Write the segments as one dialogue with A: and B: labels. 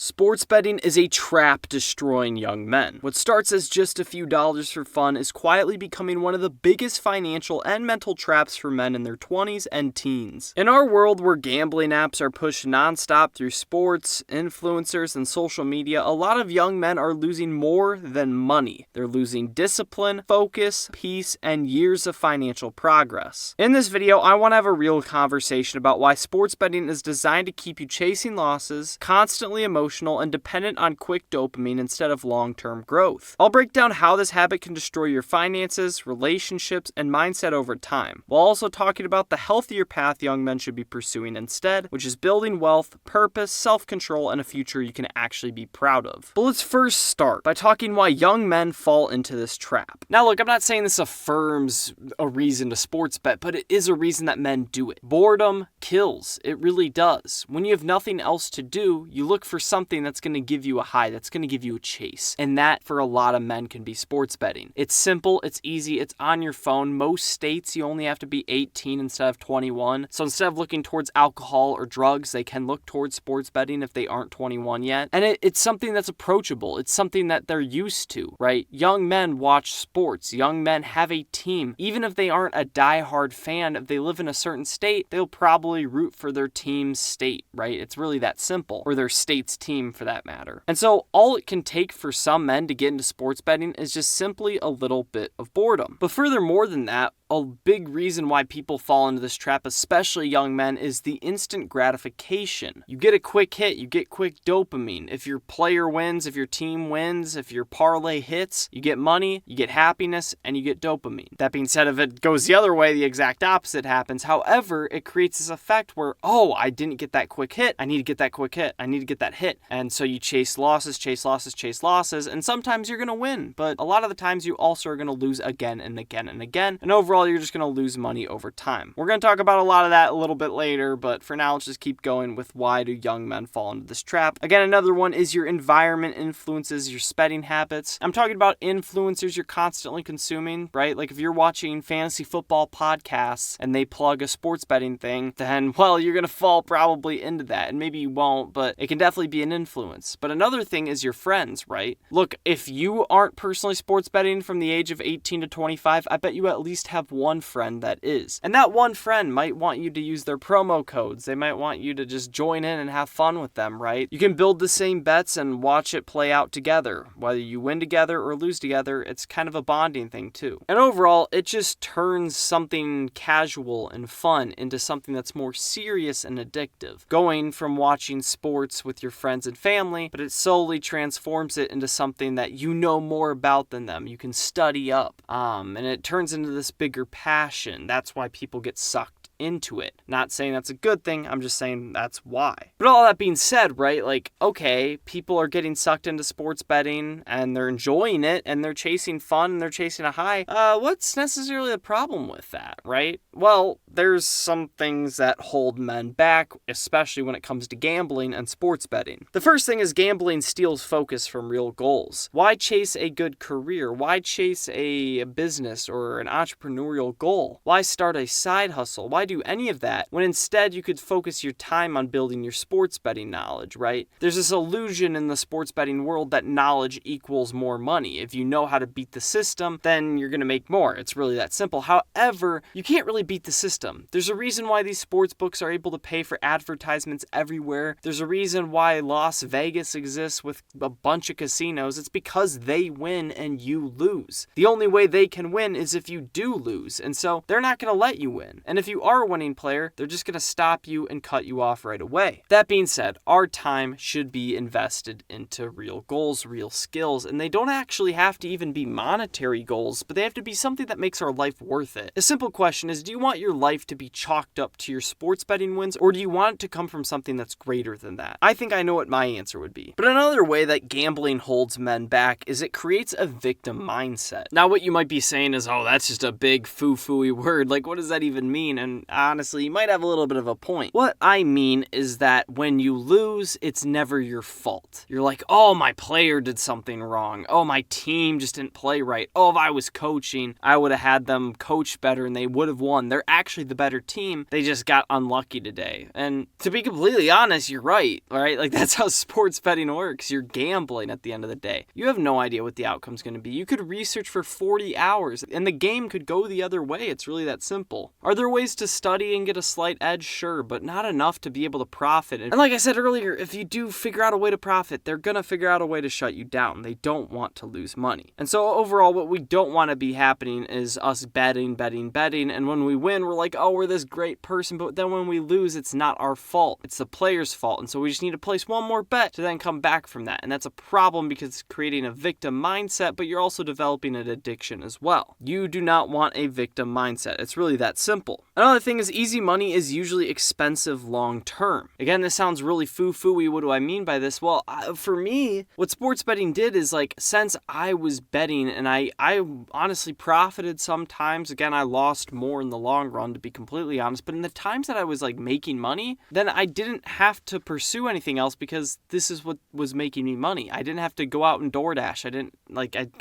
A: Sports betting is a trap destroying young men. What starts as just a few dollars for fun is quietly becoming one of the biggest financial and mental traps for men in their 20s and teens. In our world where gambling apps are pushed nonstop through sports, influencers, and social media, a lot of young men are losing more than money. They're losing discipline, focus, peace, and years of financial progress. In this video, I want to have a real conversation about why sports betting is designed to keep you chasing losses, constantly emotional, and dependent on quick dopamine instead of long-term growth. I'll break down how this habit can destroy your finances, relationships, and mindset over time, while also talking about the healthier path young men should be pursuing instead, which is building wealth, purpose, self-control, and a future you can actually be proud of. But let's first start by talking why young men fall into this trap. Now look, I'm not saying this affirms a reason to sports bet, but it is a reason that men do it. Boredom kills. It really does. When you have nothing else to do, you look for something that's going to give you a high, that's going to give you a chase. And that, for a lot of men, can be sports betting. It's simple, it's easy, it's on your phone. Most states, you only have to be 18 instead of 21. So instead of looking towards alcohol or drugs, they can look towards sports betting if they aren't 21 yet. And it's something that's approachable. It's something that they're used to, right? Young men watch sports. Young men have a team. Even if they aren't a diehard fan, if they live in a certain state, they'll probably root for their team's state, right? It's really that simple. Or their state's team for that matter. And so all it can take for some men to get into sports betting is just simply a little bit of boredom. But furthermore than that, a big reason why people fall into this trap, especially young men, is the instant gratification. You get a quick hit, you get quick dopamine. If your player wins, if your team wins, if your parlay hits, you get money, you get happiness, and you get dopamine. That being said, if it goes the other way, the exact opposite happens. However, it creates this effect where, oh, I didn't get that quick hit. I need to get that quick hit. I need to get that hit. And so you chase losses, and sometimes you're going to win. But a lot of the times you also are going to lose again and again and again. And overall, you're just going to lose money over time. We're going to talk about a lot of that a little bit later, but for now, let's just keep going with why do young men fall into this trap. Again, another one is your environment influences your betting habits. I'm talking about influencers you're constantly consuming, right? Like if you're watching fantasy football podcasts and they plug a sports betting thing, then, well, you're going to fall probably into that. And maybe you won't, but it can definitely be an influence. But another thing is your friends, right? Look, if you aren't personally sports betting from the age of 18 to 25, I bet you at least have one friend that is. And that one friend might want you to use their promo codes. They might want you to just join in and have fun with them, right? You can build the same bets and watch it play out together. Whether you win together or lose together, it's kind of a bonding thing too. And overall, it just turns something casual and fun into something that's more serious and addictive. Going from watching sports with your friends and family, but it slowly transforms it into something that you know more about than them. You can study up, and it turns into this bigger passion. That's why people get sucked into it. Not saying that's a good thing, I'm just saying that's why. But all that being said, right, like, okay, people are getting sucked into sports betting and they're enjoying it and they're chasing fun and they're chasing a high. What's necessarily the problem with that, right? Well, there's some things that hold men back, especially when it comes to gambling and sports betting. The first thing is gambling steals focus from real goals. Why chase a good career? Why chase a business or an entrepreneurial goal? Why start a side hustle? Why do any of that when instead you could focus your time on building your sports betting knowledge, right? There's this illusion in the sports betting world that knowledge equals more money. If you know how to beat the system, then you're going to make more. It's really that simple. However, you can't really beat the system. There's a reason why these sports books are able to pay for advertisements everywhere. There's a reason why Las Vegas exists with a bunch of casinos. It's because they win and you lose. The only way they can win is if you do lose. And so they're not going to let you win. And if you are a winning player, they're just going to stop you and cut you off right away. That being said, our time should be invested into real goals, real skills, and they don't actually have to even be monetary goals, but they have to be something that makes our life worth it. A simple question is, do you want your life to be chalked up to your sports betting wins, or do you want it to come from something that's greater than that? I think I know what my answer would be. But another way that gambling holds men back is it creates a victim mindset. Now, what you might be saying is, oh, that's just a big foo-foo-y word. Like, what does that even mean? And honestly, you might have a little bit of a point. What I mean is that when you lose, it's never your fault. You're like, oh, my player did something wrong. Oh, my team just didn't play right. Oh, if I was coaching, I would have had them coach better and they would have won. They're actually actually the better team. They just got unlucky today. And to be completely honest, you're right, right? Like, that's how sports betting works. You're gambling at the end of the day. You have no idea what the outcome's going to be. You could research for 40 hours and the game could go the other way. It's really that simple. Are there ways to study and get a slight edge? Sure, but not enough to be able to profit. And like I said earlier, if you do figure out a way to profit, they're going to figure out a way to shut you down. They don't want to lose money. And so overall, what we don't want to be happening is us betting. And when we win, we're like, oh, we're this great person. But then when we lose, it's not our fault. It's the player's fault. And so we just need to place one more bet to then come back from that. And that's a problem because it's creating a victim mindset, but you're also developing an addiction as well. You do not want a victim mindset. It's really that simple. Another thing is easy money is usually expensive long term. Again, this sounds really foo-foo-y. What do I mean by this? Well, for me, what sports betting did is, like, since I was betting and I honestly profited sometimes, again, I lost more in the long run, to be completely honest, but in the times that I was like making money, then I didn't have to pursue anything else because this is what was making me money. I didn't have to go out and DoorDash.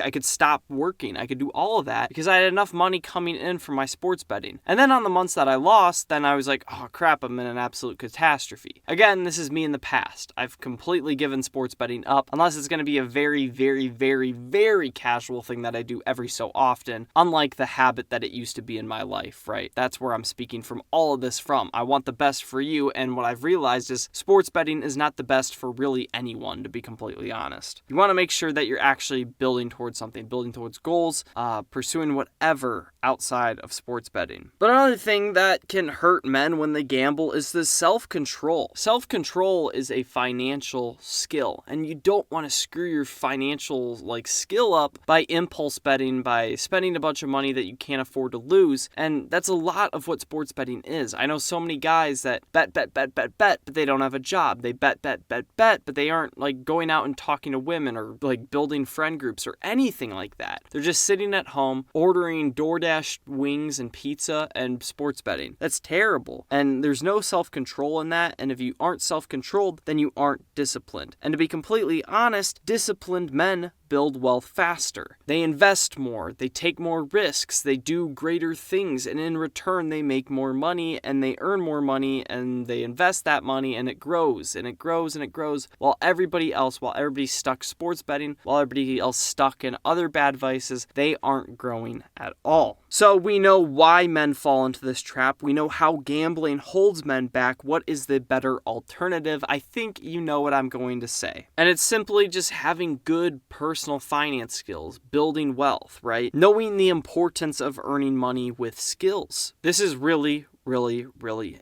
A: I could stop working. I could do all of that because I had enough money coming in from my sports betting. And then on the months that I lost, then I was like, oh crap, I'm in an absolute catastrophe. Again, this is me in the past. I've completely given sports betting up unless it's going to be a very, very, very, very casual thing that I do every so often, unlike the habit that it used to be in my life, right? That's where I'm speaking from all of this from. I want the best for you, and what I've realized is sports betting is not the best for really anyone, to be completely honest. You want to make sure that you're actually building towards something, building towards goals, pursuing whatever outside of sports betting. But another thing that can hurt men when they gamble is the self-control. Self-control is a financial skill, and you don't want to screw your financial skill up by impulse betting, by spending a bunch of money that you can't afford to lose. And that's a lot of what sports betting is. I know so many guys that bet, but they don't have a job. They bet, but they aren't going out and talking to women or building friend groups or anything like that. They're just sitting at home ordering DoorDash wings and pizza and sports betting. That's terrible. And there's no self-control in that. And if you aren't self-controlled, then you aren't disciplined. And to be completely honest, disciplined men build wealth faster. They invest more, they take more risks, they do greater things, and in return they make more money and they earn more money and they invest that money and it grows and it grows and it grows while everybody's stuck sports betting, while everybody else stuck in other bad vices, they aren't growing at all. So we know why men fall into this trap. We know how gambling holds men back. What is the better alternative? I think you know what I'm going to say. And it's simply just having good personal finance skills, building wealth, right? Knowing the importance of earning money with skills. This is really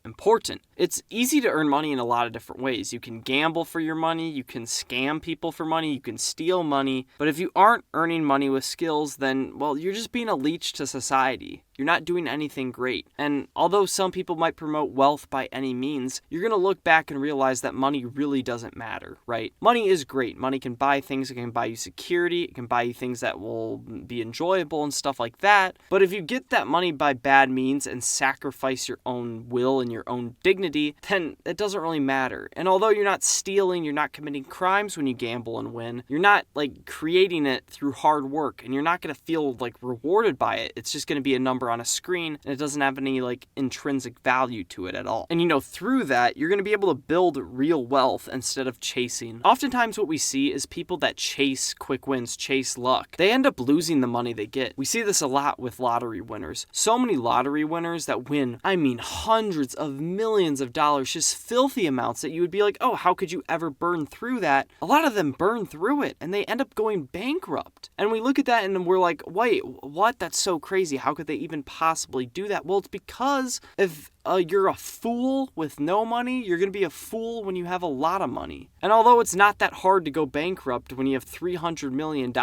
A: important. It's easy to earn money in a lot of different ways. You can gamble for your money, you can scam people for money, you can steal money, but if you aren't earning money with skills, then, well, you're just being a leech to society. You're not doing anything great. And although some people might promote wealth by any means, you're going to look back and realize that money really doesn't matter, right? Money is great. Money can buy things. It can buy you security. It can buy you things that will be enjoyable and stuff like that. But if you get that money by bad means and sacrifice your own will and your own dignity, then it doesn't really matter. And although you're not stealing, you're not committing crimes when you gamble and win, you're not creating it through hard work, and you're not going to feel rewarded by it. It's just going to be a number on a screen, and it doesn't have any intrinsic value to it at all. And through that, you're going to be able to build real wealth instead of chasing. Oftentimes what we see is people that chase quick wins, chase luck. They end up losing the money they get. We see this a lot with lottery winners. So many lottery winners that win, hundreds of millions of dollars, just filthy amounts that you would be like, oh, how could you ever burn through that? A lot of them burn through it and they end up going bankrupt. And we look at that and we're like, wait, what? That's so crazy. How could they even possibly do that? Well, it's because if you're a fool with no money, you're going to be a fool when you have a lot of money. And although it's not that hard to go bankrupt when you have $300 million,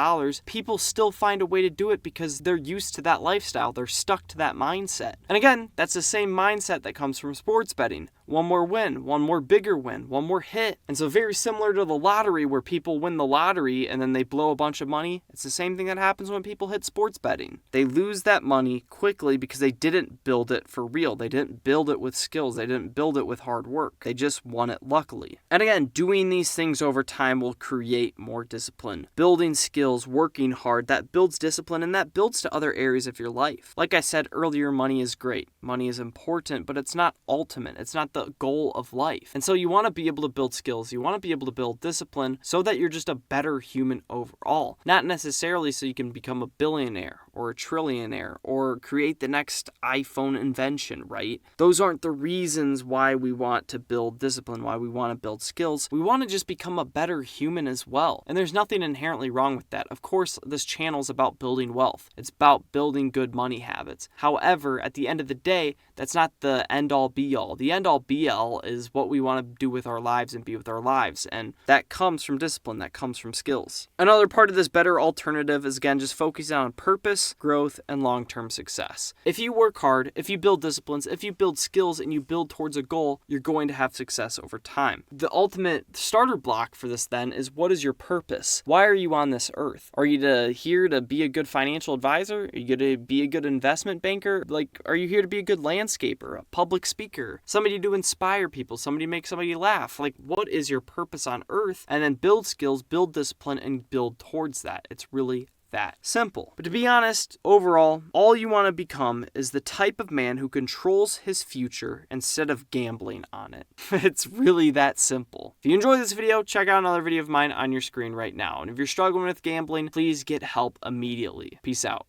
A: people still find a way to do it because they're used to that lifestyle. They're stuck to that mindset. And again, that's the same mindset that comes from sports betting. one more win, one more bigger win, one more hit. And so very similar to the lottery where people win the lottery and then they blow a bunch of money, it's the same thing that happens when people hit sports betting. They lose that money quickly because they didn't build it for real. They didn't build it with skills. They didn't build it with hard work. They just won it luckily. And again, doing these things over time will create more discipline. Building skills, working hard, that builds discipline and that builds to other areas of your life. Like I said earlier, money is great. Money is important, but it's not ultimate. It's not the goal of life. And so you want to be able to build skills. You want to be able to build discipline so that you're just a better human overall. Not necessarily so you can become a billionaire or a trillionaire or create the next iPhone invention, right? Those aren't the reasons why we want to build discipline, why we want to build skills. We want to just become a better human as well. And there's nothing inherently wrong with that. Of course, this channel is about building wealth. It's about building good money habits. However, at the end of the day, that's not the end-all be-all. The end-all be-all is what we want to do with our lives and be with our lives. And that comes from discipline. That comes from skills. Another part of this better alternative is, again, just focusing on purpose, growth, and long-term success. If you work hard, if you build disciplines, if you build skills, and you build towards a goal, you're going to have success over time. The ultimate starter block for this, then, is what is your purpose? Why are you on this earth? Are you here to be a good financial advisor? Are you going to be a good investment banker? Are you here to be a good landscaper, a public speaker, somebody to inspire people, somebody to make somebody laugh? What is your purpose on earth? And then build skills, build discipline, and build towards that. It's really that simple. But to be honest, overall, all you want to become is the type of man who controls his future instead of gambling on it. It's really that simple. If you enjoyed this video, check out another video of mine on your screen right now. And if you're struggling with gambling, please get help immediately. Peace out.